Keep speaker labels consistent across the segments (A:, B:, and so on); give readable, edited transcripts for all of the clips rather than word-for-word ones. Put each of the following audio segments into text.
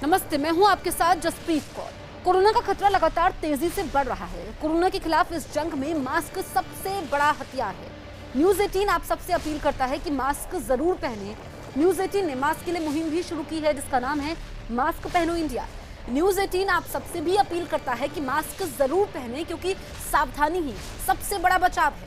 A: नमस्ते, मैं हूं आपके साथ जसप्रीत कौर। कोरोना का खतरा लगातार तेजी से बढ़ रहा है। कोरोना के खिलाफ इस जंग में मास्क सबसे बड़ा हथियार है। न्यूज 18 आप सबसे अपील करता है कि मास्क जरूर पहने। न्यूज 18 ने मास्क के लिए मुहिम भी शुरू की है जिसका नाम है मास्क पहनो इंडिया। न्यूज 18 आप सबसे भी अपील करता है कि मास्क जरूर पहने क्योंकि सावधानी ही सबसे बड़ा बचाव है।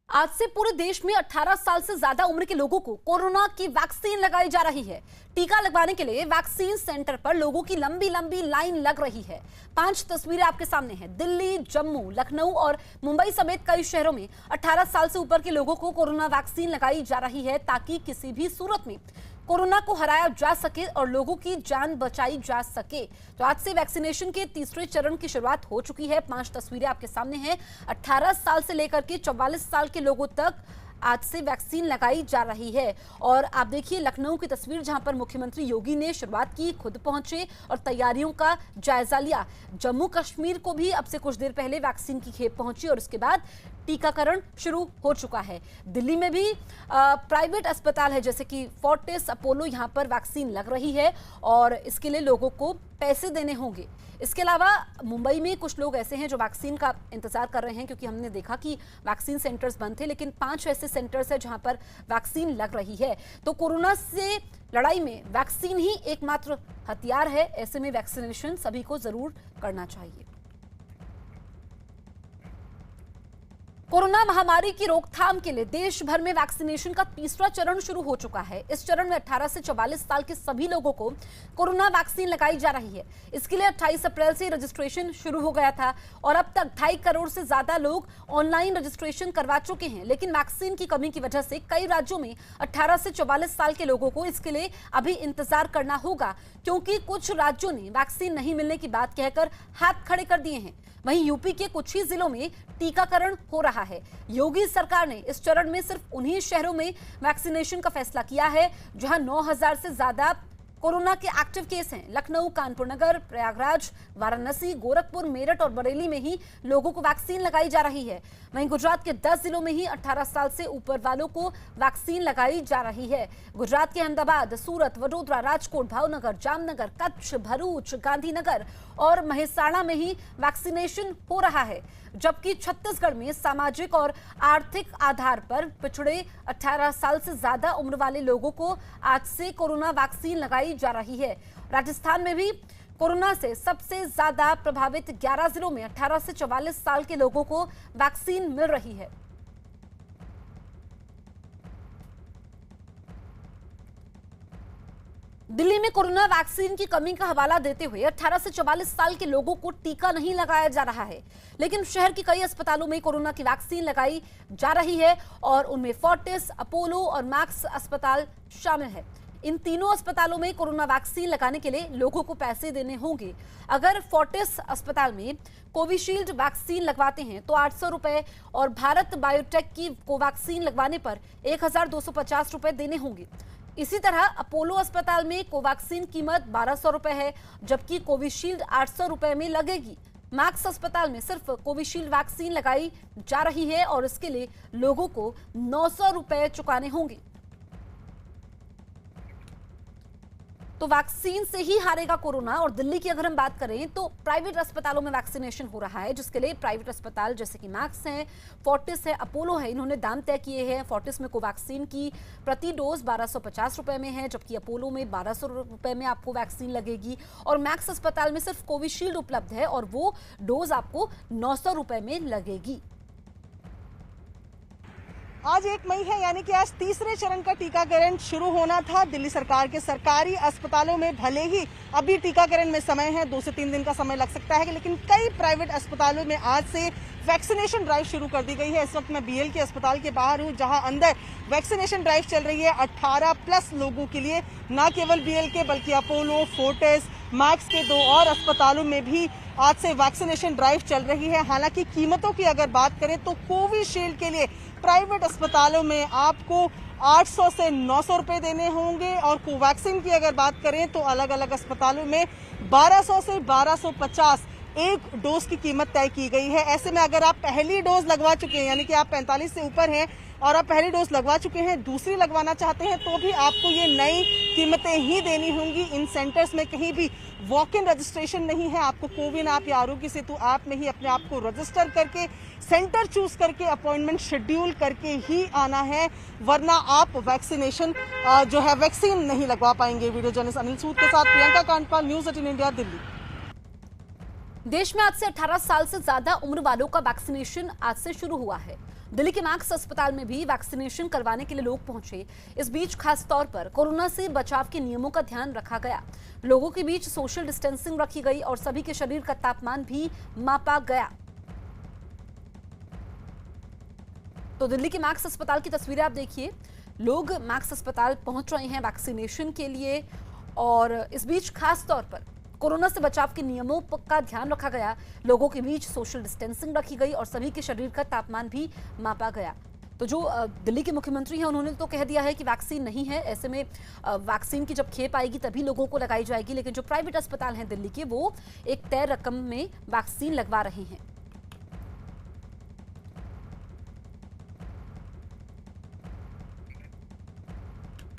A: आज से पूरे देश में 18 साल से ज्यादा उम्र के लोगों को कोरोना की वैक्सीन लगाई जा रही है। टीका लगवाने के लिए वैक्सीन सेंटर पर लोगों की लंबी लंबी लाइन लग रही है। 5 तस्वीरें आपके सामने हैं। दिल्ली, जम्मू, लखनऊ और मुंबई समेत कई शहरों में 18 साल से ऊपर के लोगों को कोरोना वैक्सीन लगाई जा रही है ताकि किसी भी सूरत में कोरोना को हराया जा सके और लोगों की जान बचाई जा सके। तो आज से वैक्सीनेशन के तीसरे चरण की शुरुआत हो चुकी है। 5 तस्वीरें आपके सामने हैं। 18 साल से लेकर के 44 साल के लोगों तक आज से वैक्सीन लगाई जा रही है। और आप देखिए लखनऊ की तस्वीर जहां पर मुख्यमंत्री योगी ने शुरुआत की, खुद पहुंचे और तैयारियों का जायजा लिया। जम्मू कश्मीर को भी अब से कुछ देर पहले वैक्सीन की खेप पहुंची और उसके बाद टीकाकरण शुरू हो चुका है। दिल्ली में भी प्राइवेट अस्पताल है जैसे कि फोर्टिस, अपोलो, यहां पर वैक्सीन लग रही है और इसके लिए लोगों को पैसे देने होंगे। इसके अलावा मुंबई में कुछ लोग ऐसे हैं जो वैक्सीन का इंतजार कर रहे हैं क्योंकि हमने देखा कि वैक्सीन सेंटर्स बंद थे, लेकिन 5 ऐसे सेंटर्स हैं जहां पर वैक्सीन लग रही है। तो कोरोना से लड़ाई में वैक्सीन ही एकमात्र हथियार है। ऐसे में वैक्सीनेशन सभी को जरूर करना चाहिए। कोरोना महामारी की रोकथाम के लिए देश भर में वैक्सीनेशन का तीसरा चरण शुरू हो चुका है। इस चरण में 18 से 44 साल के सभी लोगों को कोरोना वैक्सीन लगाई जा रही है। इसके लिए 28 अप्रैल से रजिस्ट्रेशन शुरू हो गया था और अब तक 2.5 करोड़ से ज्यादा लोग ऑनलाइन रजिस्ट्रेशन करवा चुके हैं। लेकिन वैक्सीन की कमी की वजह से कई राज्यों में 18 से 44 साल के लोगों को इसके लिए अभी इंतजार करना होगा क्योंकि कुछ राज्यों ने वैक्सीन नहीं मिलने की बात कहकर हाथ खड़े कर दिए हैं। वहीं यूपी के कुछ ही जिलों में टीकाकरण हो रहा है। योगी सरकार ने इस चरण में सिर्फ उन्हीं शहरों में वैक्सीनेशन का फैसला किया है जहां 9,000 से ज्यादा कोरोना के एक्टिव केस हैं। लखनऊ, कानपुर नगर, प्रयागराज, वाराणसी, गोरखपुर, मेरठ और बरेली में ही लोगों को वैक्सीन लगाई जा रही है। वहीं गुजरात के 10 जिलों में ही 18 साल से ऊपर वालों को वैक्सीन लगाई जा रही है। गुजरात के अहमदाबाद, सूरत, वडोदरा, राजकोट, भावनगर, जामनगर, कच्छ, भरूच, गांधीनगर और महेसाणा में ही वैक्सीनेशन हो रहा है। जबकि छत्तीसगढ़ में सामाजिक और आर्थिक आधार पर पिछड़े 18 साल से ज्यादा उम्र वाले लोगों को आज से कोरोना वैक्सीन लगाई जा रही है। राजस्थान में भी कोरोना से सबसे ज्यादा प्रभावित 11 जिलों में 18 से 44 साल के लोगों को वैक्सीन मिल रही है। दिल्ली में कोरोना वैक्सीन की कमी का हवाला देते हुए 18 से 44 साल के लोगों को टीका नहीं लगाया जा रहा है, लेकिन शहर के कई अस्पतालों में कोरोना की वैक्सीन लगाई जा रही है और उनमें फोर्टिस, अपोलो और मैक्स अस्पताल शामिल है। इन तीनों अस्पतालों में कोरोना वैक्सीन लगाने के लिए लोगों को पैसे देने होंगे। अगर फोर्टिस अस्पताल में कोविशील्ड वैक्सीन लगवाते हैं तो 800 रुपए और भारत बायोटेक की कोवैक्सीन लगवाने पर 1,250 रुपए देने होंगे। इसी तरह अपोलो अस्पताल में कोवैक्सीन कीमत 1200 रुपए है, जबकि कोविशील्ड 800 रुपए में लगेगी। मैक्स अस्पताल में सिर्फ कोविशील्ड वैक्सीन लगाई जा रही है और इसके लिए लोगों को 900 रुपए चुकाने होंगे। तो वैक्सीन से ही हारेगा कोरोना। और दिल्ली की अगर हम बात करें तो प्राइवेट अस्पतालों में वैक्सीनेशन हो रहा है, जिसके लिए प्राइवेट अस्पताल जैसे कि मैक्स है, फोर्टिस है, अपोलो है, इन्होंने दाम तय किए हैं। फोर्टिस में कोवैक्सीन की प्रति डोज 1250 रुपए में है, जबकि अपोलो में 1200 रुपए में आपको वैक्सीन लगेगी। और मैक्स अस्पताल में सिर्फ कोविशील्ड उपलब्ध है और वो डोज आपको 900 रुपए में लगेगी।
B: आज 1 मई है, यानी कि आज तीसरे चरण का टीकाकरण शुरू होना था। दिल्ली सरकार के सरकारी अस्पतालों में भले ही अभी टीकाकरण में समय है, 2 से 3 दिन का समय लग सकता है, लेकिन कई प्राइवेट अस्पतालों में आज से वैक्सीनेशन ड्राइव शुरू कर दी गई है। इस वक्त मैं बीएल के अस्पताल के बाहर हूं, जहां अंदर वैक्सीनेशन ड्राइव चल रही है 18+ लोगों के लिए। न केवल बीएल के बल्कि अपोलो, फोर्टिस, मैक्स के 2 और अस्पतालों में भी आज से वैक्सीनेशन ड्राइव चल रही है। हालांकि कीमतों की अगर बात करें तो कोविशील्ड के लिए प्राइवेट अस्पतालों में आपको 800 से 900 रुपए देने होंगे और कोवैक्सीन की अगर बात करें तो अलग अलग अस्पतालों में 1200 से 1250 एक डोज की कीमत तय की गई है। ऐसे में अगर आप पहली डोज लगवा चुके हैं, यानी कि आप 45 से ऊपर हैं और आप पहली डोज लगवा चुके हैं, दूसरी लगवाना चाहते हैं, तो भी आपको ये नई कीमतें ही देनी होंगी। इन सेंटर्स में कहीं भी वॉक इन रजिस्ट्रेशन नहीं है। आपको कोविन ऐप या आरोग्य सेतु ऐप में ही अपने आप को रजिस्टर करके सेंटर चूज करके अपॉइंटमेंट शेड्यूल करके ही आना है, वरना आप वैक्सीनेशन जो है वैक्सीन नहीं लगवा पाएंगे। वीडियो जर्नलिस्ट अनिल सूद के साथ प्रियंका कांडपाल, न्यूज़ 18 इंडिया, दिल्ली।
A: देश में आज से 18 साल से ज्यादा उम्र वालों का वैक्सीनेशन आज से शुरू हुआ है। दिल्ली के मैक्स अस्पताल में भी वैक्सीनेशन करवाने के लिए लोग पहुंचे। इस बीच खास तौर पर कोरोना से बचाव के नियमों का ध्यान रखा गया। लोगों के बीच सोशल डिस्टेंसिंग रखी गई और सभी के शरीर का तापमान भी मापा गया। तो दिल्ली के मैक्स अस्पताल की तस्वीरें आप देखिए। लोग मैक्स अस्पताल पहुंच रहे हैं वैक्सीनेशन के लिए और इस बीच खास तौर पर कोरोना से बचाव के नियमों का ध्यान रखा गया। लोगों के बीच सोशल डिस्टेंसिंग रखी गई और सभी के शरीर का तापमान भी मापा गया। तो जो दिल्ली के मुख्यमंत्री हैं उन्होंने तो कह दिया है कि वैक्सीन नहीं है। ऐसे में वैक्सीन की जब खेप आएगी तभी लोगों को लगाई जाएगी, लेकिन जो प्राइवेट अस्पताल हैं दिल्ली के, वो एक तय रकम में वैक्सीन लगवा रहे हैं।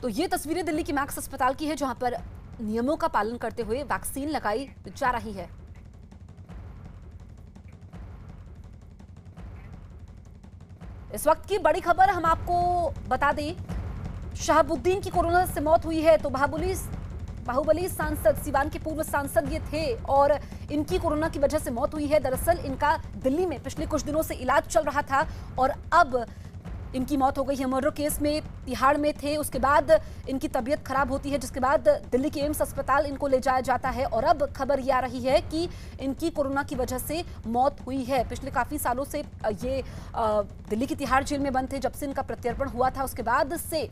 A: तो ये तस्वीरें दिल्ली की मैक्स अस्पताल की है, जहां पर नियमों का पालन करते हुए वैक्सीन लगाई जा रही है। इस वक्त की बड़ी खबर हम आपको बता दें, शहाबुद्दीन की कोरोना से मौत हुई है। तो बाहुबली सांसद, सीवान के पूर्व सांसद ये थे और इनकी कोरोना की वजह से मौत हुई है। दरअसल इनका दिल्ली में पिछले कुछ दिनों से इलाज चल रहा था और अब इनकी मौत हो गई है। मर्डर केस में तिहाड़ में थे, उसके बाद इनकी तबीयत खराब होती है, जिसके बाद दिल्ली के एम्स अस्पताल इनको ले जाया जाता है और अब खबर ये आ रही है कि इनकी कोरोना की वजह से मौत हुई है। पिछले काफ़ी सालों से ये दिल्ली की तिहाड़ जेल में बंद थे। जब से इनका प्रत्यर्पण हुआ था उसके बाद से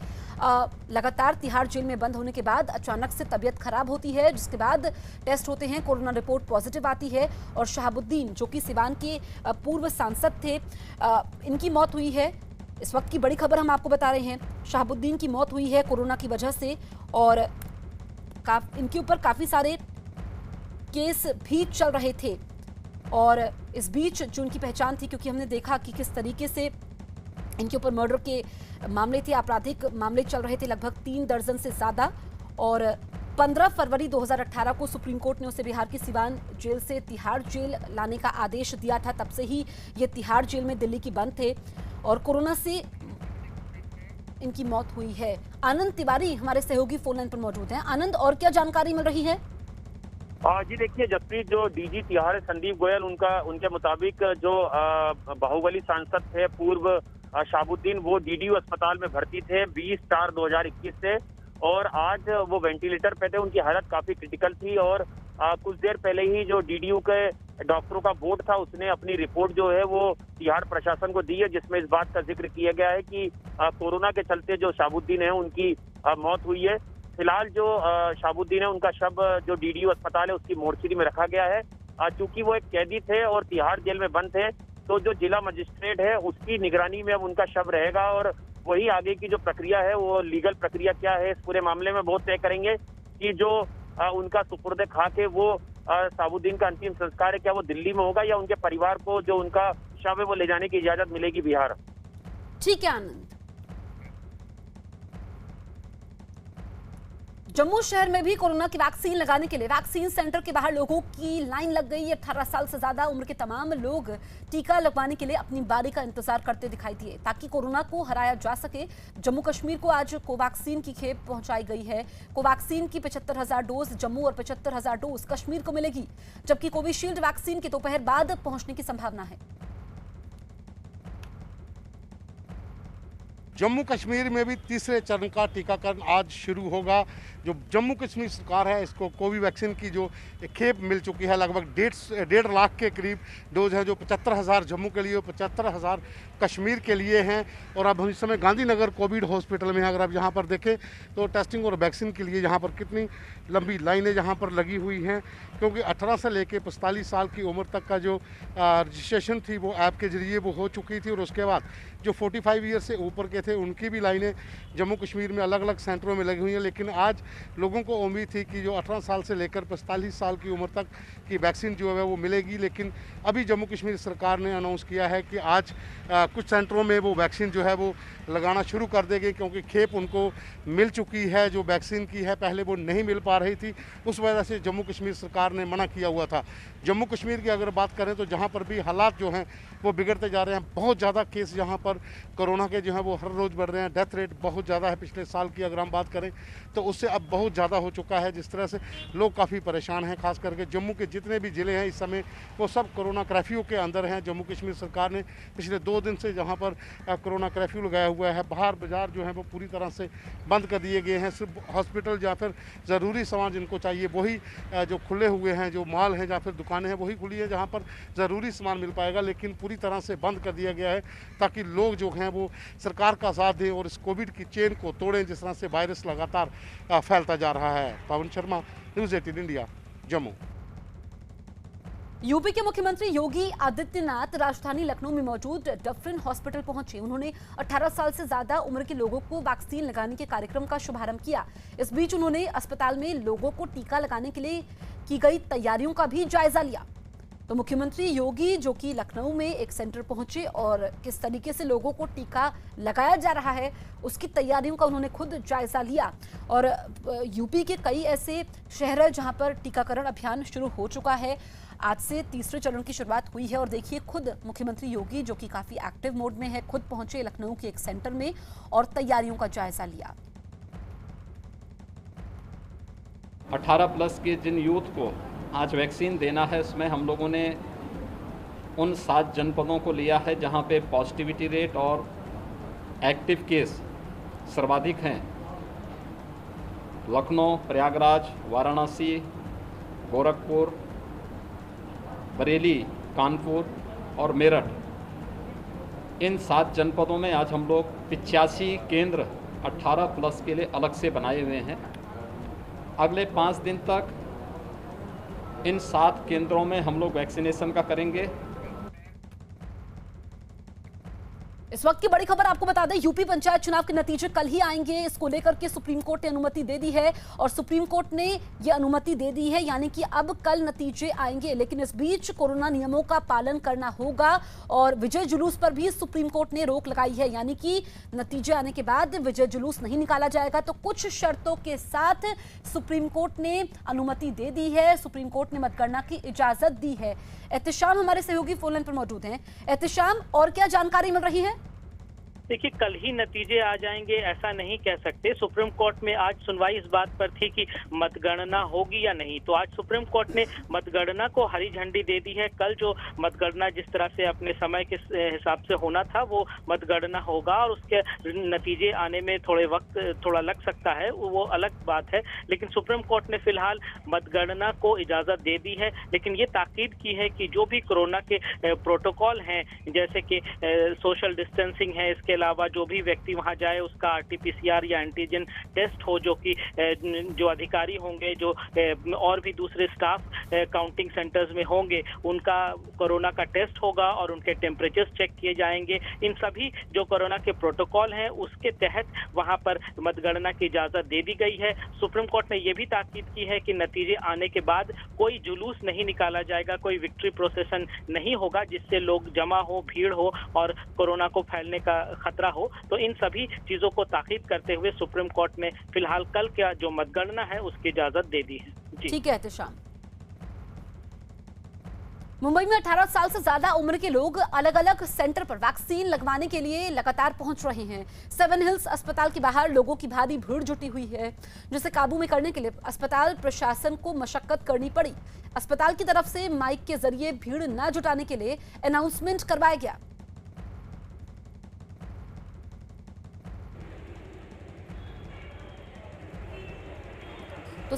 A: लगातार तिहाड़ जेल में बंद होने के बाद अचानक से तबीयत खराब होती है, जिसके बाद टेस्ट होते हैं, कोरोना रिपोर्ट पॉजिटिव आती है और शहाबुद्दीन जो कि सीवान के पूर्व सांसद थे, इनकी मौत हुई है। इस वक्त की बड़ी खबर हम आपको बता रहे हैं, शहाबुद्दीन की मौत हुई है कोरोना की वजह से और इनके ऊपर काफ़ी सारे केस भी चल रहे थे। और इस बीच जो उनकी पहचान थी, क्योंकि हमने देखा कि किस तरीके से इनके ऊपर मर्डर के मामले थे, आपराधिक मामले चल रहे थे, लगभग 3 दर्जन से ज़्यादा। और 15 फरवरी 2018 को सुप्रीम कोर्ट ने उसे बिहार की सीवान जेल से तिहाड़ जेल लाने का आदेश दिया था। तब से ही ये तिहाड़ जेल में दिल्ली की बंद थे और कोरोना से इनकी मौत हुई है। आनंद तिवारी हमारे सहयोगी फोन लाइन पर मौजूद हैं। आनंद, और क्या जानकारी मिल रही है?
C: जी देखिए जसप्रीत, जो डीजी तिहाड़ संदीप गोयल, उनके मुताबिक जो बाहुबली सांसद थे पूर्व शहाबुद्दीन, वो डीडीयू अस्पताल में भर्ती थे 20/4/2021 से और आज वो वेंटिलेटर पे थे। उनकी हालत काफी क्रिटिकल थी और कुछ देर पहले ही जो डीडीयू के डॉक्टरों का बोर्ड था उसने अपनी रिपोर्ट जो है वो तिहाड़ प्रशासन को दी है, जिसमें इस बात का जिक्र किया गया है कि कोरोना के चलते जो शहाबुद्दीन है उनकी मौत हुई है। फिलहाल जो शहाबुद्दीन है उनका शव जो डीडीयू अस्पताल है उसकी मोर्चरी में रखा गया है। चूंकि वो एक कैदी थे और तिहाड़ जेल में बंद थे, तो जो जिला मजिस्ट्रेट है उसकी निगरानी में अब उनका शव रहेगा और वही आगे की जो प्रक्रिया है, वो लीगल प्रक्रिया क्या है इस पूरे मामले में बहुत तय करेंगे कि जो उनका सुपुर्द खाके वो शहाबुद्दीन का अंतिम संस्कार है, क्या वो दिल्ली में होगा या उनके परिवार को जो उनका शव है वो ले जाने की इजाजत मिलेगी बिहार।
A: ठीक है आनंद। जम्मू शहर में भी कोरोना की वैक्सीन लगाने के लिए वैक्सीन सेंटर के बाहर लोगों की लाइन लग गई है। 18 साल से ज्यादा उम्र के तमाम लोग टीका लगवाने के लिए अपनी बारी का इंतजार करते दिखाई दिए ताकि कोरोना को हराया जा सके। जम्मू कश्मीर को आज कोवैक्सीन की खेप पहुंचाई गई है। कोवैक्सीन की 75,000 डोज जम्मू और 75,000 डोज कश्मीर को मिलेगी, जबकि कोविशील्ड वैक्सीन के दोपहर बाद पहुंचने की संभावना है।
D: जम्मू कश्मीर में भी तीसरे चरण का टीकाकरण आज शुरू होगा। जो जम्मू कश्मीर सरकार है, इसको कोविवैक्सीन की जो खेप मिल चुकी है, लगभग 1.5 लाख के करीब डोज हैं, जो 75,000 जम्मू के लिए और 75,000 कश्मीर के लिए हैं। और अब हम इस समय गांधीनगर कोविड हॉस्पिटल में हैं। अगर आप यहाँ पर देखें तो टेस्टिंग और वैक्सीन के लिए यहाँ पर कितनी लंबी लाइनें यहाँ पर लगी हुई हैं, क्योंकि 18 से लेकर 45 साल की उम्र तक का जो रजिस्ट्रेशन थी वो ऐप के ज़रिए वो हो चुकी थी। और उसके बाद जो 45 ईयर से ऊपर के थे उनकी भी लाइनें जम्मू कश्मीर में अलग अलग सेंटरों में लगी हुई हैं। लेकिन आज लोगों को उम्मीद थी कि जो 18 साल से लेकर 45 साल की उम्र तक की वैक्सीन जो है वो मिलेगी। लेकिन अभी जम्मू कश्मीर सरकार ने अनाउंस किया है कि आज कुछ सेंटरों में वो वैक्सीन जो है वो लगाना शुरू कर देगी, क्योंकि खेप उनको मिल चुकी है जो वैक्सीन की है। पहले वो नहीं मिल पा रही थी, उस वजह से जम्मू कश्मीर सरकार ने मना किया हुआ था। जम्मू कश्मीर की अगर बात करें तो जहाँ पर भी हालात जो हैं वो बिगड़ते जा रहे हैं। बहुत ज़्यादा केस यहाँ पर कोरोना के जो हैं वो हर रोज़ बढ़ रहे हैं। डेथ रेट बहुत ज़्यादा है। पिछले साल की अगर हम बात करें तो उससे अब बहुत ज़्यादा हो चुका है। जिस तरह से लोग काफ़ी परेशान हैं, खास करके जम्मू के जितने भी ज़िले हैं इस समय वो सब कोरोना कर्फ्यू के अंदर हैं। जम्मू कश्मीर सरकार ने पिछले 2 दिन से जहाँ पर कोरोना कर्फ्यू लगाया हुआ है। बाहर बाज़ार जो है वो पूरी तरह से बंद कर दिए गए हैं। सिर्फ हॉस्पिटल या फिर ज़रूरी सामान जिनको चाहिए वही जो खुले हुए हैं, जो मॉल हैं या फिर दुकानें हैं वही खुली हैं जहाँ पर ज़रूरी सामान मिल पाएगा। लेकिन पूरी तरह से बंद कर दिया गया है ताकि लोग जो हैं वो सरकार का साथ दें और इस कोविड की चेन को तोड़ें, जिस तरह से वायरस लगातार फैलता जा रहा है। Pawan Sharma, news 18 India, Jammu.
A: UP के मुख्यमंत्री योगी आदित्यनाथ राजधानी लखनऊ में मौजूद डफरिन हॉस्पिटल पहुंचे। उन्होंने 18 साल से ज्यादा उम्र के लोगों को वैक्सीन लगाने के कार्यक्रम का शुभारंभ किया। इस बीच उन्होंने अस्पताल में लोगों को टीका लगाने के लिए की गई तैयारियों का भी जायजा लिया। तो मुख्यमंत्री योगी जो कि लखनऊ में एक सेंटर पहुंचे और किस तरीके से लोगों को टीका लगाया जा रहा है उसकी तैयारियों का उन्होंने खुद जायजा लिया। और यूपी के कई ऐसे शहर हैं जहां पर टीकाकरण अभियान शुरू हो चुका है। आज से तीसरे चरण की शुरुआत हुई है और देखिए खुद मुख्यमंत्री योगी जो कि काफी एक्टिव मोड में है, खुद पहुंचे लखनऊ के एक सेंटर में और तैयारियों का जायजा लिया।
E: 18 प्लस के जिन यूथ को आज वैक्सीन देना है, उसमें हम लोगों ने उन 7 जनपदों को लिया है जहां पे पॉजिटिविटी रेट और एक्टिव केस सर्वाधिक हैं। लखनऊ, प्रयागराज, वाराणसी, गोरखपुर, बरेली, कानपुर और मेरठ, इन 7 जनपदों में आज हम लोग 85 केंद्र 18 प्लस के लिए अलग से बनाए हुए हैं। अगले 5 दिन तक इन 7 केंद्रों में हम लोग वैक्सीनेशन का करेंगे।
A: इस वक्त की बड़ी खबर आपको बता दें, यूपी पंचायत चुनाव के नतीजे कल ही आएंगे। इसको लेकर के सुप्रीम कोर्ट ने अनुमति दे दी है और सुप्रीम कोर्ट ने यह अनुमति दे दी है, यानी कि अब कल नतीजे आएंगे। लेकिन इस बीच कोरोना नियमों का पालन करना होगा और विजय जुलूस पर भी सुप्रीम कोर्ट ने रोक लगाई है, यानी कि नतीजे आने के बाद विजय जुलूस नहीं निकाला जाएगा। तो कुछ शर्तों के साथ सुप्रीम कोर्ट ने अनुमति दे दी है, सुप्रीम कोर्ट ने मतगणना की इजाजत दी है। एहतिशाम हमारे सहयोगी फोन लाइन पर मौजूद हैं। एहतिशाम, और क्या जानकारी मिल रही है?
F: देखिए, कल ही नतीजे आ जाएंगे ऐसा नहीं कह सकते। सुप्रीम कोर्ट में आज सुनवाई इस बात पर थी कि मतगणना होगी या नहीं, तो आज सुप्रीम कोर्ट ने मतगणना को हरी झंडी दे दी है। कल जो मतगणना जिस तरह से अपने समय के हिसाब से होना था वो मतगणना होगा और उसके नतीजे आने में थोड़ा लग सकता है, वो अलग बात है। लेकिन सुप्रीम कोर्ट ने फिलहाल मतगणना को इजाजत दे दी है, लेकिन ये ताकीद की है कि जो भी कोरोना के प्रोटोकॉल हैं, जैसे कि सोशल डिस्टेंसिंग है, इसके अलावा जो भी व्यक्ति वहां जाए उसका RT-PCR या एंटीजन टेस्ट हो, जो कि जो अधिकारी होंगे, जो और भी दूसरे स्टाफ काउंटिंग सेंटर्स में होंगे, उनका कोरोना का टेस्ट होगा और उनके टेम्परेचर्स चेक किए जाएंगे। इन सभी जो कोरोना के प्रोटोकॉल हैं उसके तहत वहां पर मतगणना की इजाजत दे दी गई है। सुप्रीम कोर्ट ने यह भी ताकीद की है कि नतीजे आने के बाद कोई जुलूस नहीं निकाला जाएगा, कोई विक्ट्री प्रोसेसन नहीं होगा जिससे लोग जमा हो, भीड़ हो और कोरोना को फैलने का खतरा हो। तो इन सभी चीजों को ताकीद करते हुए सुप्रीम कोर्ट ने फिलहाल कल का जो मतगणना है उसकी इजाजत दे दी है।
A: ठीक है एहतिशाम। मुंबई में 18 साल से ज्यादा उम्र के लोग अलग अलग सेंटर पर वैक्सीन लगवाने के लिए लगातार पहुंच रहे हैं। 7 हिल्स अस्पताल के बाहर लोगों की भारी भीड़ जुटी हुई है, जिसे काबू में करने के लिए अस्पताल प्रशासन को मशक्कत करनी पड़ी। अस्पताल की तरफ से माइक के जरिए भीड़ न जुटाने के लिए अनाउंसमेंट करवाया गया।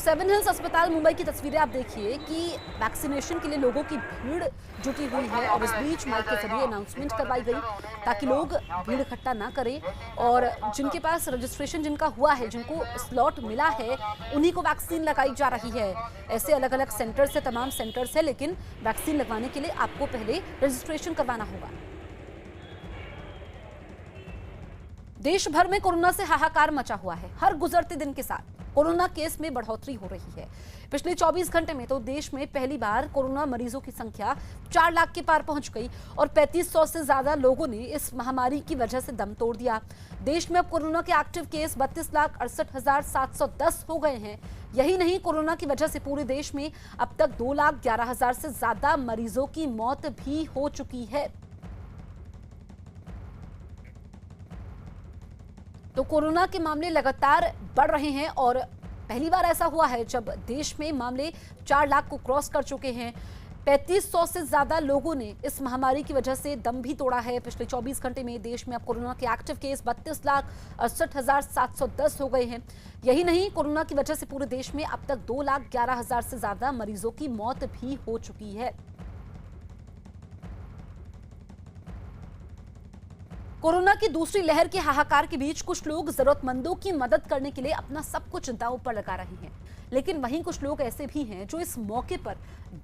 A: सेवन हिल्स अस्पताल मुंबई की तस्वीरें आप देखिए कि वैक्सीनेशन के लिए लोगों की भीड़ जुटी हुई है और इस बीच माइक के जरिए अनाउंसमेंट करवाई गई ताकि लोग भीड़ इकट्ठा ना करें और जिनके पास रजिस्ट्रेशन जिनका हुआ है, जिनको स्लॉट मिला है, उन्हीं को वैक्सीन लगाई जा रही है। ऐसे अलग अलग सेंटर्स है, तमाम सेंटर्स है, लेकिन वैक्सीन लगवाने के लिए आपको पहले रजिस्ट्रेशन करवाना होगा। देश भर में कोरोना से हाहाकार मचा हुआ है। हर गुजरते दिन के साथ कोरोना केस में बढ़ोतरी हो रही है। पिछले 24 घंटे में तो देश में पहली बार कोरोना मरीजों की संख्या 4 लाख के पार पहुंच गई और 3500 से ज्यादा लोगों ने इस महामारी की वजह से दम तोड़ दिया। देश में अब कोरोना के एक्टिव केस 32,68,710 हो गए हैं। यही नहीं, कोरोना की वजह से पूरे देश में अब तक 2,11,000 से ज्यादा मरीजों की मौत भी हो चुकी है। तो कोरोना के मामले लगातार बढ़ रहे हैं और पहली बार ऐसा हुआ है जब देश में मामले 4 लाख को क्रॉस कर चुके हैं। 3500 से ज्यादा लोगों ने इस महामारी की वजह से दम भी तोड़ा है। पिछले 24 घंटे में देश में अब कोरोना के एक्टिव केस 32,68,710 हो गए हैं। यही नहीं, कोरोना की वजह से पूरे देश में अब तक 2,11,000 से ज्यादा मरीजों की मौत भी हो चुकी है। कोरोना की दूसरी लहर के हाहाकार के बीच कुछ लोग जरूरतमंदों की मदद करने के लिए अपना सब कुछ दांव पर लगा रहे हैं, लेकिन वहीं कुछ लोग ऐसे भी हैं जो इस मौके पर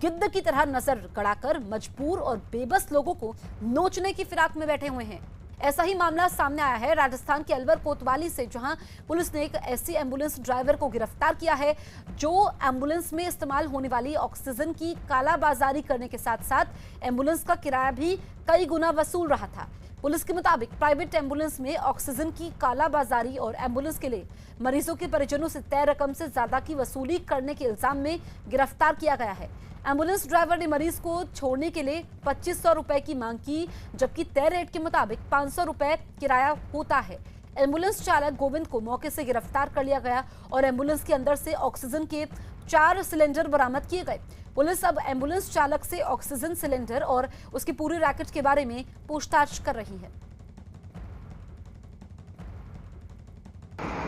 A: गिद्ध की तरह नजर गड़ाकर मजबूर और बेबस लोगों को नोचने की फिराक में बैठे हुए हैं। ऐसा ही मामला सामने आया है राजस्थान के अलवर कोतवाली से, जहां पुलिस ने एक ऐसी एम्बुलेंस ड्राइवर को गिरफ्तार किया है जो एम्बुलेंस में इस्तेमाल होने वाली ऑक्सीजन की कालाबाजारी करने के साथ साथ एम्बुलेंस का किराया भी कई गुना वसूल रहा था। पुलिस के मुताबिक प्राइवेट एम्बुलेंस में ऑक्सीजन की कालाबाजारी और एम्बुलेंस के लिए मरीजों के परिजनों से तय रकम से ज्यादा की वसूली करने के इल्जाम में गिरफ्तार किया गया है। एम्बुलेंस ड्राइवर ने मरीज को छोड़ने के लिए 2500 रुपए की मांग की, जबकि तय रेट के मुताबिक 500 रुपए किराया होता है। एम्बुलेंस चालक गोविंद को मौके से गिरफ्तार कर लिया गया और एम्बुलेंस के अंदर से ऑक्सीजन के 4 सिलेंडर बरामद किए गए। पुलिस अब एम्बुलेंस चालक से ऑक्सीजन सिलेंडर और उसकी पूरी रैकेट के बारे में पूछताछ कर रही है।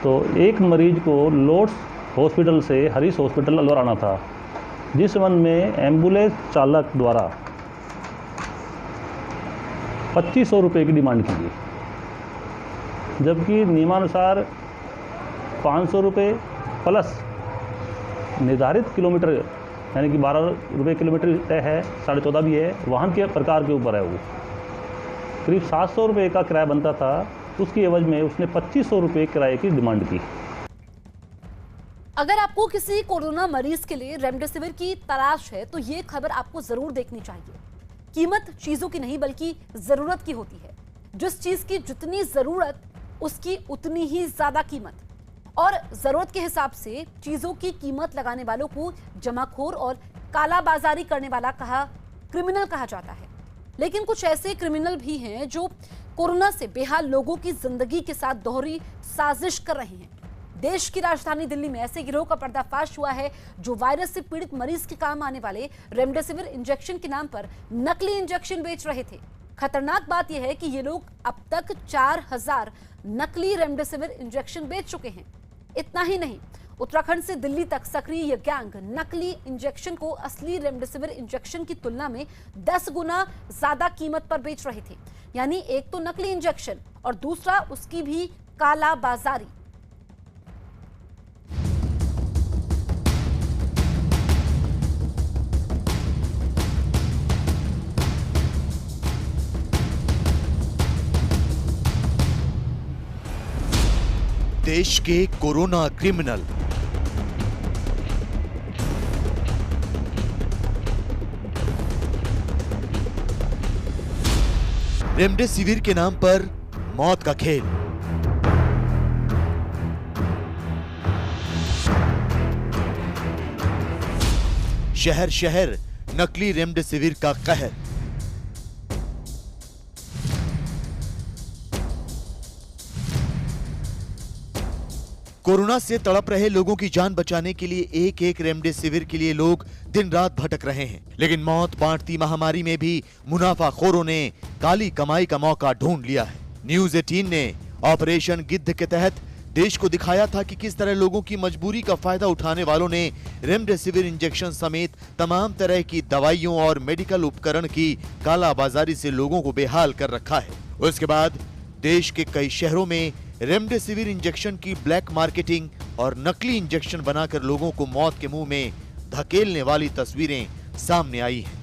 G: तो एक मरीज को लोर्ड्स हॉस्पिटल से हरीश हॉस्पिटल अलवर आना था, जिस संबंध में एम्बुलेंस चालक द्वारा 2500 रुपये की डिमांड की गई, जबकि नियमानुसार 500 रुपये प्लस निर्धारित किलोमीटर यानी कि 12 रुपये किलोमीटर तय है, 14.5 भी है, वाहन के प्रकार के ऊपर है। वो करीब 700 रुपये का किराया बनता था, उसकी एवज में उसने 2500 रुपये किराए की डिमांड की।
A: अगर आपको किसी कोरोना मरीज के लिए रेमडेसिविर की तलाश है तो ये खबर आपको जरूर देखनी चाहिए। कीमत चीजों की नहीं बल्कि जरूरत की होती है। जिस चीज की जितनी जरूरत उसकी उतनी ही ज्यादा कीमत, और जरूरत के हिसाब से चीजों की कीमत लगाने वालों को जमाखोर और कालाबाजारी करने वाला क्रिमिनल कहा जाता है। लेकिन कुछ ऐसे क्रिमिनल भी हैं जो कोरोना से बेहाल लोगों की जिंदगी के साथ दोहरी साजिश कर रहे हैं। देश की राजधानी दिल्ली में ऐसे गिरोह का पर्दाफाश हुआ है जो वायरस से पीड़ित मरीज के काम आने वाले रेमडेसिविर इंजेक्शन के नाम पर नकली इंजेक्शन बेच रहे थे। खतरनाक बात यह है कि ये लोग अब तक 4000 नकली रेमडेसिविर इंजेक्शन बेच चुके हैं। इतना ही नहीं, उत्तराखंड से दिल्ली तक सक्रिय यह गैंग नकली इंजेक्शन को असली रेमडेसिविर इंजेक्शन की तुलना में 10 गुना ज्यादा कीमत पर बेच रहे थे। यानी एक तो नकली इंजेक्शन और दूसरा उसकी भी कालाबाजारी।
H: देश के कोरोना क्रिमिनल रेमडेसिविर के नाम पर मौत का खेल। शहर शहर नकली रेमडेसिविर का कहर। कोरोना से तड़प रहे लोगों की जान बचाने के लिए एक एक रेमडेसिविर के लिए लोग दिन रात भटक रहे हैं, लेकिन मौत बांटती महामारी में भी मुनाफाखोरों ने काली कमाई का मौका ढूंढ लिया है। न्यूज़ 18 ने ऑपरेशन गिद्ध के तहत देश को दिखाया था कि किस तरह लोगों की मजबूरी का फायदा उठाने वालों ने रेमडेसिविर इंजेक्शन समेत तमाम तरह की दवाइयों और मेडिकल उपकरण की कालाबाजारी से लोगों को बेहाल कर रखा है। उसके बाद देश के कई शहरों में रेमडेसिविर इंजेक्शन की ब्लैक मार्केटिंग और नकली इंजेक्शन बनाकर लोगों को मौत के मुंह में धकेलने वाली तस्वीरें सामने आई हैं।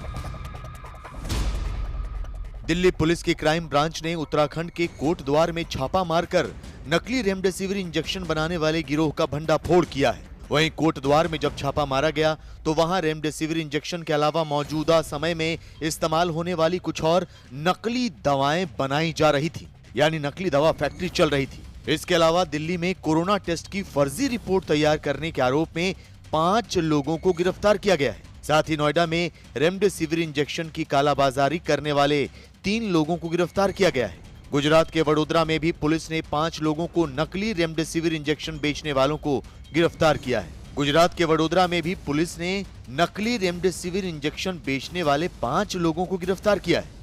H: दिल्ली पुलिस की क्राइम ब्रांच ने उत्तराखंड के कोटद्वार में छापा मारकर नकली रेमडेसिविर इंजेक्शन बनाने वाले गिरोह का भंडाफोड़ किया है। वहीं कोटद्वार में जब छापा मारा गया तो वहां रेमडेसिविर इंजेक्शन के अलावा मौजूदा समय में इस्तेमाल होने वाली कुछ और नकली दवाएं बनाई जा रही थी, यानी नकली दवा फैक्ट्री चल रही थी। इसके अलावा दिल्ली में कोरोना टेस्ट की फर्जी रिपोर्ट तैयार करने के आरोप में 5 लोगों को गिरफ्तार किया गया है। साथ ही नोएडा में रेमडेसिविर इंजेक्शन की कालाबाजारी करने वाले 3 लोगों को गिरफ्तार किया गया है। गुजरात के वडोदरा में भी पुलिस ने 5 लोगों को नकली रेमडेसिविर इंजेक्शन बेचने वालों को गिरफ्तार किया है। गुजरात के वडोदरा में भी पुलिस ने नकली रेमडेसिविर इंजेक्शन बेचने वाले 5 लोगों को गिरफ्तार किया है।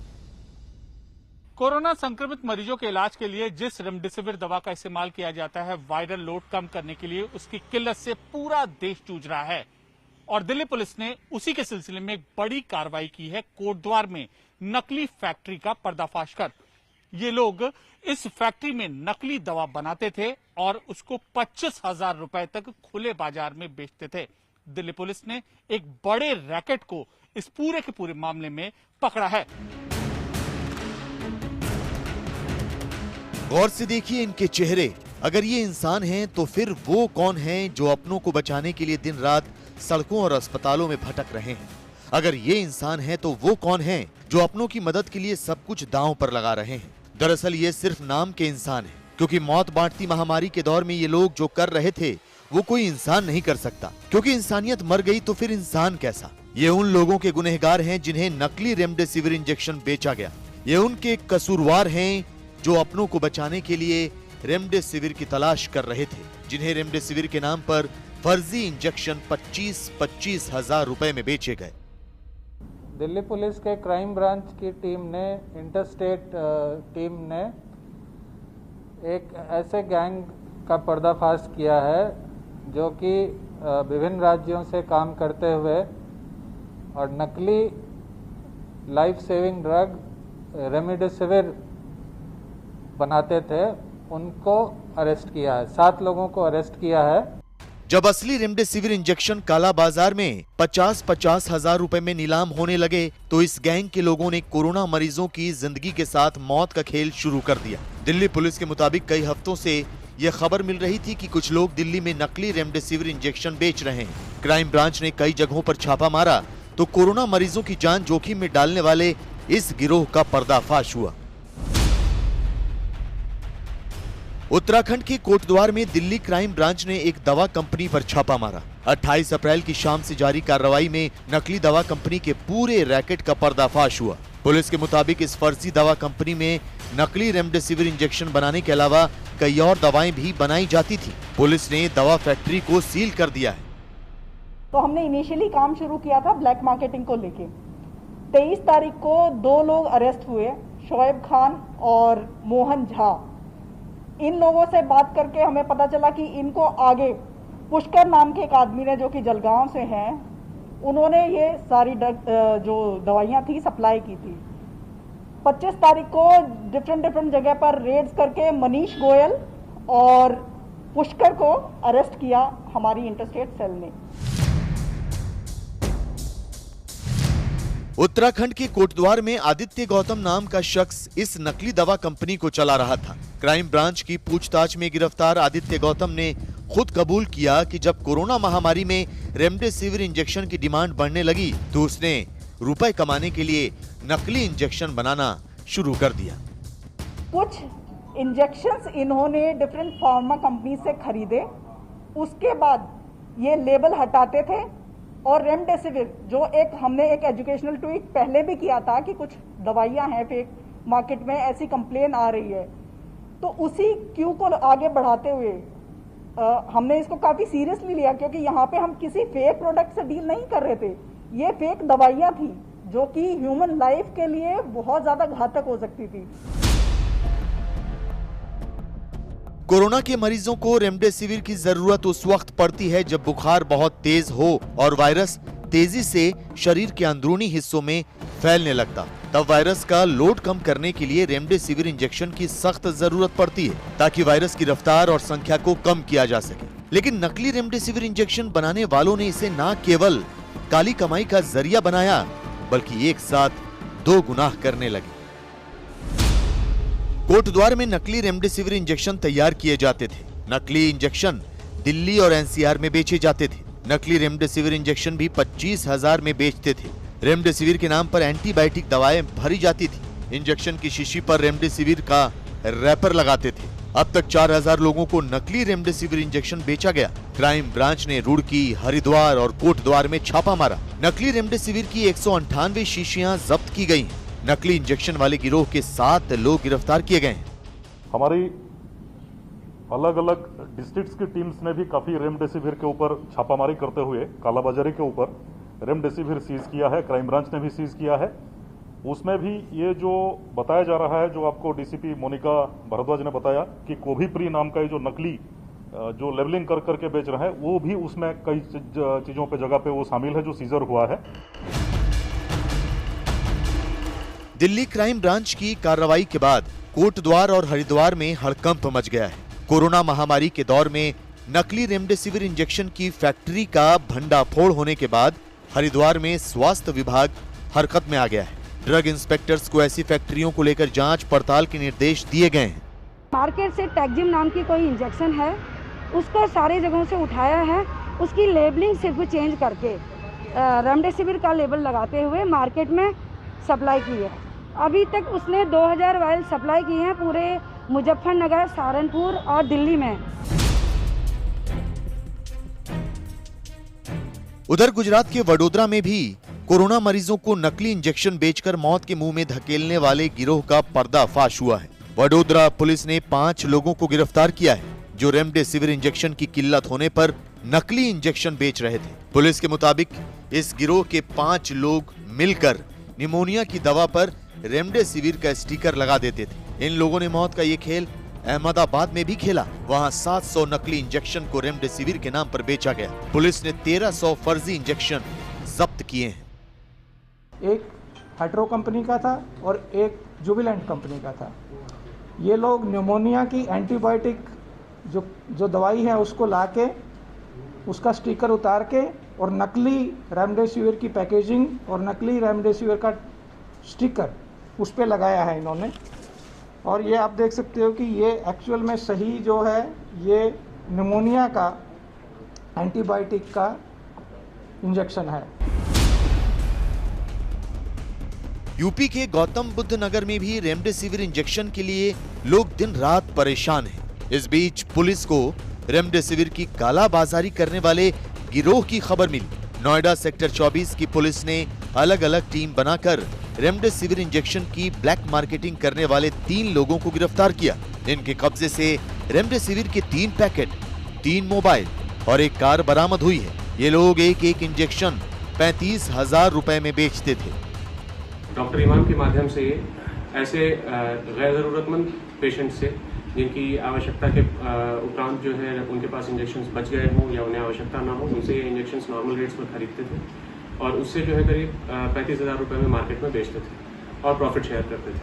I: कोरोना संक्रमित मरीजों के इलाज के लिए जिस रेमडेसिविर दवा का इस्तेमाल किया जाता है, वायरल लोड कम करने के लिए उसकी किल्लत से पूरा देश जूझ रहा है और दिल्ली पुलिस ने उसी के सिलसिले में एक बड़ी कार्रवाई की है। कोटद्वार में नकली फैक्ट्री का पर्दाफाश कर ये लोग इस फैक्ट्री में नकली दवा बनाते थे और उसको 25,000 रुपए तक खुले बाजार में बेचते थे। दिल्ली पुलिस ने एक बड़े रैकेट को इस पूरे के पूरे मामले में पकड़ा है।
H: गौर से देखिए इनके चेहरे। अगर ये इंसान हैं तो फिर वो कौन हैं जो अपनों को बचाने के लिए दिन रात सड़कों और अस्पतालों में भटक रहे हैं? अगर ये इंसान हैं तो वो कौन हैं जो अपनों की मदद के लिए सब कुछ दांव पर लगा रहे हैं? दरअसल ये सिर्फ नाम के इंसान हैं, क्योंकि मौत बांटती महामारी के दौर में ये लोग जो कर रहे थे वो कोई इंसान नहीं कर सकता, क्योंकि इंसानियत मर गई तो फिर इंसान कैसा? ये उन लोगों के गुनहगार हैं जिन्हें नकली रेमडेसिविर इंजेक्शन बेचा गया। ये उनके कसूरवार हैं जो अपनों को बचाने के लिए रेमडेसिविर की तलाश कर रहे थे, जिन्हें रेमडेसिविर के नाम पर फर्जी इंजेक्शन 25-25 हजार रुपए में बेचे गए।
J: दिल्ली पुलिस के क्राइम ब्रांच की टीम ने, इंटरस्टेट टीम ने एक ऐसे गैंग का पर्दाफाश किया है जो कि विभिन्न राज्यों से काम करते हुए और नकली लाइफ सेविंग ड्रग रेमडेसिविर बनाते थे, उनको अरेस्ट किया है। 7 लोगों को अरेस्ट किया है।
H: जब असली रेमडेसिविर इंजेक्शन काला बाजार में 50-50 हजार रुपए में नीलाम होने लगे तो इस गैंग के लोगों ने कोरोना मरीजों की जिंदगी के साथ मौत का खेल शुरू कर दिया। दिल्ली पुलिस के मुताबिक कई हफ्तों से यह खबर मिल रही थी कि कुछ लोग दिल्ली में नकली रेमडेसिविर इंजेक्शन बेच रहे हैं। क्राइम ब्रांच ने कई जगहों पर छापा मारा तो कोरोना मरीजों की जान जोखिम में डालने वाले इस गिरोह का पर्दाफाश हुआ। उत्तराखंड के कोटद्वार में दिल्ली क्राइम ब्रांच ने एक दवा कंपनी पर छापा मारा। 28 अप्रैल की शाम से जारी कार्रवाई में नकली दवा कंपनी के पूरे रैकेट का पर्दाफाश हुआ। पुलिस के मुताबिक इस फर्जी दवा कंपनी में नकली रेमडेसिविर इंजेक्शन बनाने के अलावा कई और दवाएं भी बनाई जाती थी। पुलिस ने दवा फैक्ट्री को सील कर दिया है।
B: तो हमने इनिशियली काम शुरू किया था ब्लैक मार्केटिंग को लेके। 23 तारीख को 2 लोग अरेस्ट हुए, शोएब खान और मोहन झा। इन लोगों से बात करके हमें पता चला कि इनको आगे पुष्कर नाम के एक आदमी ने, जो कि जलगांव से हैं, उन्होंने ये सारी जो दवाइयां थी सप्लाई की थी। 25 तारीख को डिफरेंट जगह पर रेड्स करके मनीष गोयल और पुष्कर को अरेस्ट किया हमारी इंटरस्टेट सेल ने।
H: उत्तराखंड के कोटद्वार में आदित्य गौतम नाम का शख्स इस नकली दवा कंपनी को चला रहा था। क्राइम ब्रांच की पूछताछ में गिरफ्तार आदित्य गौतम ने खुद कबूल किया कि जब कोरोना महामारी में रेमडेसिविर इंजेक्शन की डिमांड बढ़ने लगी तो उसने रुपए कमाने के लिए नकली इंजेक्शन बनाना शुरू कर दिया।
B: कुछ इंजेक्शंस इन्होंने डिफरेंट फार्मा कंपनी से खरीदे, उसके बाद ये लेबल हटाते थे और रेमडेसिविर, जो हमने एक एजुकेशनल ट्वीट पहले भी किया था कि कुछ दवाइयां हैं फेक मार्केट में, ऐसी कंप्लेन आ रही है, तो उसी क्यू को आगे बढ़ाते हुए हमने इसको काफी सीरियसली लिया, क्योंकि यहाँ पे हम किसी फेक प्रोडक्ट से डील नहीं कर रहे थे। ये फेक दवाइयां थी जो कि ह्यूमन लाइफ के लिए बहुत ज्यादा घातक हो सकती थी।
H: कोरोना के मरीजों को रेमडेसिविर की जरूरत उस वक्त पड़ती है जब बुखार बहुत तेज हो और वायरस तेजी से शरीर के अंदरूनी हिस्सों में फैलने लगता। तब वायरस का लोड कम करने के लिए रेमडेसिविर इंजेक्शन की सख्त जरूरत पड़ती है ताकि वायरस की रफ्तार और संख्या को कम किया जा सके। लेकिन नकली रेमडेसिविर इंजेक्शन बनाने वालों ने इसे न केवल काली कमाई का जरिया बनाया बल्कि एक साथ दो गुनाह करने लगे। कोटद्वार में नकली रेमडेसिविर इंजेक्शन तैयार किए जाते थे। नकली इंजेक्शन दिल्ली और एनसीआर में बेचे जाते थे। नकली रेमडेसिविर इंजेक्शन भी 25,000 में बेचते थे। रेमडेसिविर के नाम पर एंटीबायोटिक दवाएं भरी जाती थी। इंजेक्शन की शीशी पर रेमडेसिविर का रैपर लगाते थे। अब तक 4,000 लोगों को नकली रेमडेसिविर इंजेक्शन बेचा गया। क्राइम ब्रांच ने रुड़की, हरिद्वार और कोटद्वार में छापा मारा। नकली रेमडेसिविर की 198 शीशियां जब्त की गई। नकली इंजेक्शन वाले गिरोह के 7 लोग गिरफ्तार किए गए हैं।
K: हमारी अलग अलग डिस्ट्रिक्ट्स की टीम्स ने भी काफी रेमडेसिविर के ऊपर छापामारी करते हुए कालाबाजारी के ऊपर रेमडेसिविर सीज किया है। क्राइम ब्रांच ने भी सीज किया है। उसमें भी ये जो बताया जा रहा है, जो आपको डीसीपी मोनिका भारद्वाज ने बताया कि कोविप्री नाम का ये जो नकली जो लेबलिंग कर करके बेच रहे हैं, वो भी उसमें कई चीजों पे जगह पे वो शामिल है जो सीजर हुआ है।
H: दिल्ली क्राइम ब्रांच की कार्रवाई के बाद कोटद्वार और हरिद्वार में हड़कंप मच गया है। कोरोना महामारी के दौर में नकली रेमडेसिविर इंजेक्शन की फैक्ट्री का भंडाफोड़ होने के बाद हरिद्वार में स्वास्थ्य विभाग हरकत में आ गया है। ड्रग इंस्पेक्टर्स को ऐसी फैक्ट्रियों को लेकर जांच पड़ताल के निर्देश दिए गए हैं।
L: मार्केट से टैक्जिम नाम की कोई इंजेक्शन है, उसको सारी जगहों से उठाया है। उसकी लेबलिंग सिर्फ चेंज करके रेमडेसिविर का लेबल लगाते हुए मार्केट में सप्लाई की है। अभी तक उसने 2000 वायल सप्लाई किए हैं पूरे मुजफ्फरनगर, सहारनपुर और दिल्ली में।
H: उधर गुजरात के वडोदरा में भी कोरोना मरीजों को नकली इंजेक्शन बेचकर मौत के मुंह में धकेलने वाले गिरोह का पर्दाफाश हुआ है। वडोदरा पुलिस ने 5 लोगों को गिरफ्तार किया है जो रेमडेसिविर इंजेक्शन की किल्लत होने पर नकली इंजेक्शन बेच रहे थे। पुलिस के मुताबिक इस गिरोह के 5 लोग मिलकर निमोनिया की दवा पर रेमडेसिविर का स्टिकर लगा देते थे। इन लोगों ने मौत का ये खेल अहमदाबाद में भी खेला। वहां 700 नकली इंजेक्शन को रेमडेसिविर के नाम पर बेचा गया। पुलिस ने 1300 फर्जी इंजेक्शन जब्त किए हैं।
M: एक हाइड्रो कंपनी का था और एक जुबिलेंट कंपनी का था। ये लोग न्यूमोनिया की एंटीबायोटिक जो दवाई है उसको लाके उसका स्टिकर उतार के और नकली रेमडेसिविर की पैकेजिंग और नकली रेमडेसिविर का स्टिकर उस पे लगाया है इन्होंने। और ये आप देख सकते हो कि ये एक्चुअल में सही जो है ये निमोनिया का एंटीबायोटिक का इंजेक्शन है।
H: यूपी के गौतम बुद्ध नगर में भी रेमडेसिविर इंजेक्शन के लिए लोग दिन रात परेशान हैं। इस बीच पुलिस को रेमडेसिविर की कालाबाजारी करने वाले गिरोह की खबर मिली। नोएडा सेक्टर 24 की पुलिस ने अलग अलग टीम बनाकर रेमडेसिविर इंजेक्शन की ब्लैक मार्केटिंग करने वाले 3 लोगों को गिरफ्तार किया। इनके कब्जे से रेमडेसिविर के 3 पैकेट, 3 मोबाइल और एक कार बरामद हुई है। ये लोग एक इंजेक्शन 35,000 रुपए में बेचते थे।
N: डॉक्टर इमाम के माध्यम से ऐसे गैर जरूरतमंद पेशेंट से जिनकी आवश्यकता के उपरांत जो है उनके पास इंजेक्शंस बच गए हों या उन्हें आवश्यकता ना हो, उनसे ये इंजेक्शंस नॉर्मल रेट्स पर खरीदते थे और उससे जो है करीब 35,000 रुपए में मार्केट में बेचते थे और प्रॉफिट शेयर करते थे।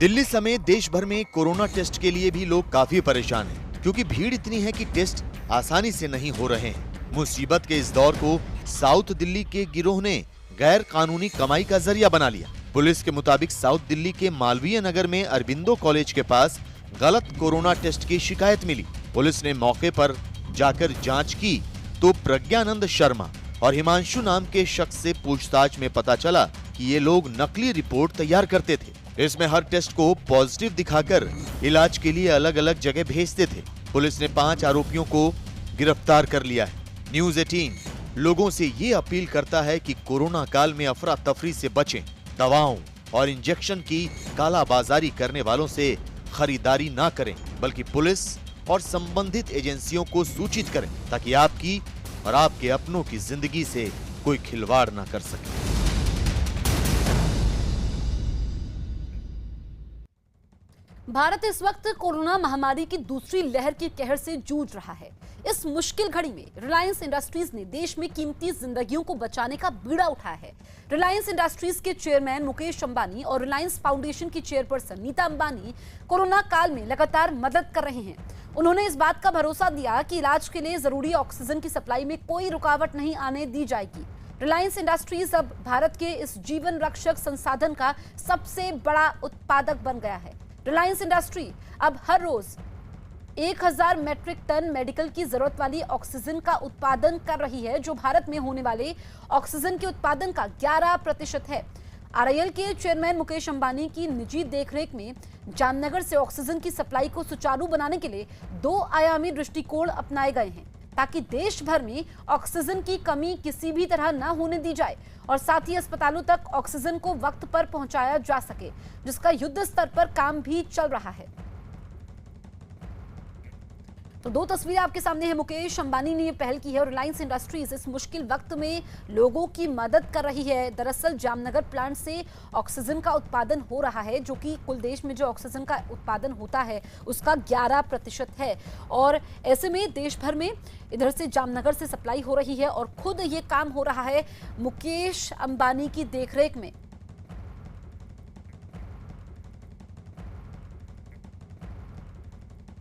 H: दिल्ली समेत देश भर में कोरोना टेस्ट के लिए भी लोग काफी परेशान हैं, क्योंकि भीड़ इतनी है कि टेस्ट आसानी से नहीं हो रहे हैं। मुसीबत के इस दौर को साउथ दिल्ली के गिरोह ने गैर कानूनी कमाई का जरिया बना लिया। पुलिस के मुताबिक साउथ दिल्ली के मालवीय नगर में अरबिंदो कॉलेज के पास गलत कोरोना टेस्ट की शिकायत मिली। पुलिस ने मौके पर जाकर जांच की तो प्रज्ञानंद शर्मा और हिमांशु नाम के शख्स से पूछताछ में पता चला कि ये लोग नकली रिपोर्ट तैयार करते थे। इसमें हर टेस्ट को पॉजिटिव दिखाकर इलाज के लिए अलग अलग जगह भेजते थे। पुलिस ने 5 आरोपियों को गिरफ्तार कर लिया है। न्यूज़ 18 लोगों से ये अपील करता है कि कोरोना काल में अफरा तफरी से बचें। दवाओं और इंजेक्शन की कालाबाजारी करने वालों से खरीदारी ना करें, बल्कि पुलिस और संबंधित एजेंसियों को सूचित करें ताकि आपकी और आपके अपनों की जिंदगी से कोई खिलवाड़ ना कर सके।
A: भारत इस वक्त कोरोना महामारी की दूसरी लहर की कहर से जूझ रहा है। इस मुश्किल घड़ी में रिलायंस इंडस्ट्रीज ने देश में कीमती जिंदगियों को बचाने का बीड़ा उठाया है। रिलायंस इंडस्ट्रीज के चेयरमैन मुकेश अंबानी और रिलायंस फाउंडेशन की चेयरपर्सन नीता अंबानी कोरोना काल में लगातार मदद कर रहे हैं। उन्होंने इस बात का भरोसा दिया कि इलाज के लिए जरूरी ऑक्सीजन की सप्लाई में कोई रुकावट नहीं आने दी जाएगी। रिलायंस इंडस्ट्रीज अब भारत के इस जीवन रक्षक संसाधन का सबसे बड़ा उत्पादक बन गया है। रिलायंस इंडस्ट्री अब हर रोज 1000 मैट्रिक टन मेडिकल की जरूरत वाली ऑक्सीजन का उत्पादन कर रही है, जो भारत में होने वाले ऑक्सीजन के उत्पादन का 11% है। आरआईएल के चेयरमैन मुकेश अंबानी की निजी देखरेख में जामनगर से ऑक्सीजन की सप्लाई को सुचारू बनाने के लिए 2 आयामी दृष्टिकोण अपनाए गए हैं, ताकि देश भर में ऑक्सीजन की कमी किसी भी तरह न होने दी जाए और साथ ही अस्पतालों तक ऑक्सीजन को वक्त पर पहुंचाया जा सके, जिसका युद्ध स्तर पर काम भी चल रहा है। तो 2 तस्वीरें आपके सामने है। मुकेश अंबानी ने ये पहल की है और रिलायंस इंडस्ट्रीज इस मुश्किल वक्त में लोगों की मदद कर रही है। दरअसल जामनगर प्लांट से ऑक्सीजन का उत्पादन हो रहा है, जो कि कुल देश में जो ऑक्सीजन का उत्पादन होता है उसका 11% है और ऐसे में देश भर में इधर से जामनगर से सप्लाई हो रही है और खुद ये काम हो रहा है मुकेश अंबानी की देखरेख में।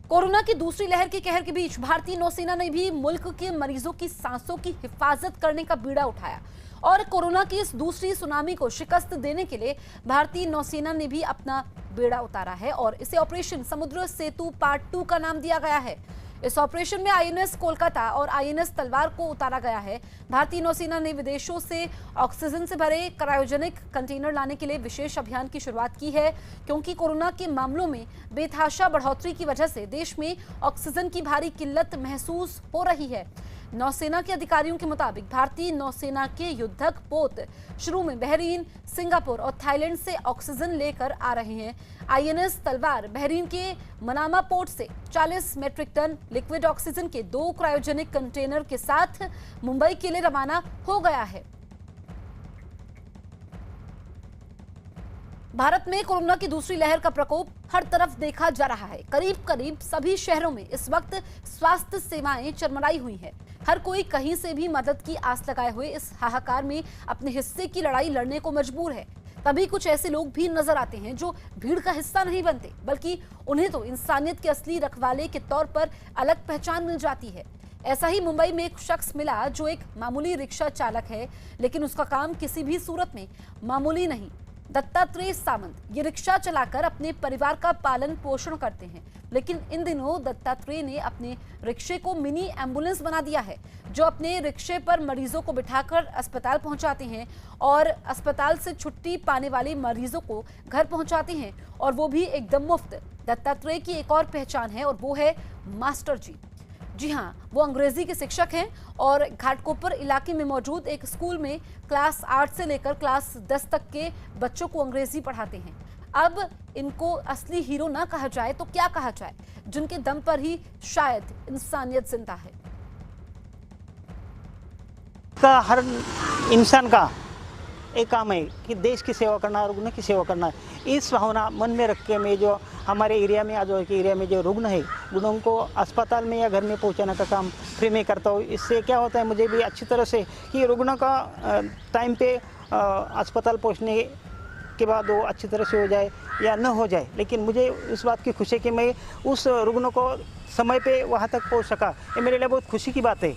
A: कोरोना की दूसरी लहर के कहर के बीच भारतीय नौसेना ने भी मुल्क के मरीजों की सांसों की हिफाजत करने का बीड़ा उठाया और कोरोना की इस दूसरी सुनामी को शिकस्त देने के लिए भारतीय नौसेना ने भी अपना बेड़ा उतारा है और इसे ऑपरेशन समुद्र सेतु पार्ट 2 का नाम दिया गया है। इस ऑपरेशन में आईएनएस कोलकाता और आईएनएस तलवार को उतारा गया है। भारतीय नौसेना ने विदेशों से ऑक्सीजन से भरे क्रायोजेनिक कंटेनर लाने के लिए विशेष अभियान की शुरुआत की है, क्योंकि कोरोना के मामलों में बेतहाशा बढ़ोतरी की वजह से देश में ऑक्सीजन की भारी किल्लत महसूस हो रही है। नौसेना के अधिकारियों के मुताबिक भारतीय नौसेना के युद्धक पोत शुरू में बहरीन, सिंगापुर और थाईलैंड से ऑक्सीजन लेकर आ रहे हैं। आईएनएस तलवार बहरीन के मनामा पोर्ट से 40 मैट्रिक टन लिक्विड ऑक्सीजन के 2 क्रायोजेनिक कंटेनर के साथ मुंबई के लिए रवाना हो गया है। भारत में कोरोना की दूसरी लहर का प्रकोप हर तरफ देखा जा रहा है। करीब करीब सभी शहरों में इस वक्त स्वास्थ्य सेवाएं चरमराई हुई हैं। हर कोई कहीं से भी मदद की आस लगाए हुए इस हाहाकार में अपने हिस्से की लड़ाई लड़ने को मजबूर है। तभी कुछ ऐसे लोग भी नजर आते हैं जो भीड़ का हिस्सा नहीं बनते, बल्कि उन्हें तो इंसानियत के असली रखवाले के तौर पर अलग पहचान मिल जाती है। ऐसा ही मुंबई में एक शख्स मिला जो एक मामूली रिक्शा चालक है, लेकिन उसका काम किसी भी सूरत में मामूली नहीं। दत्तात्रेय सामंत ये रिक्शा चलाकर अपने परिवार का पालन पोषण करते हैं, लेकिन इन दिनों दत्तात्रेय ने अपने रिक्शे को मिनी एम्बुलेंस बना दिया है, जो अपने रिक्शे पर मरीजों को बिठाकर अस्पताल पहुंचाते हैं और अस्पताल से छुट्टी पाने वाले मरीजों को घर पहुंचाते हैं, और वो भी एकदम मुफ्त। दत्तात्रेय की एक और पहचान है और वो है मास्टर जी। जी हाँ, वो अंग्रेजी के शिक्षक हैं और घाटकोपर इलाके में मौजूद एक स्कूल में क्लास 8 से लेकर क्लास 10 तक के बच्चों को अंग्रेजी पढ़ाते हैं। अब इनको असली हीरो ना कहा जाए तो क्या कहा जाए, जिनके दम पर ही शायद इंसानियत जिंदा है।
O: हर इंसान का एक काम है कि देश की सेवा करना, रुग्ण की सेवा करना। इस भावना मन में रख के मैं जो हमारे एरिया में आजू के एरिया में जो रुग्ण है, रुग्णों को अस्पताल में या घर में पहुंचाने का काम फ्री में करता हूँ। इससे क्या होता है, मुझे भी अच्छी तरह से कि रुग्ण का टाइम पे अस्पताल पहुंचने के बाद वो अच्छी तरह से हो जाए या न हो जाए, लेकिन मुझे इस बात की खुशी है कि मैं उस रुग्ण को समय पे वहाँ तक पहुँच सका। ये मेरे लिए बहुत खुशी की बात है।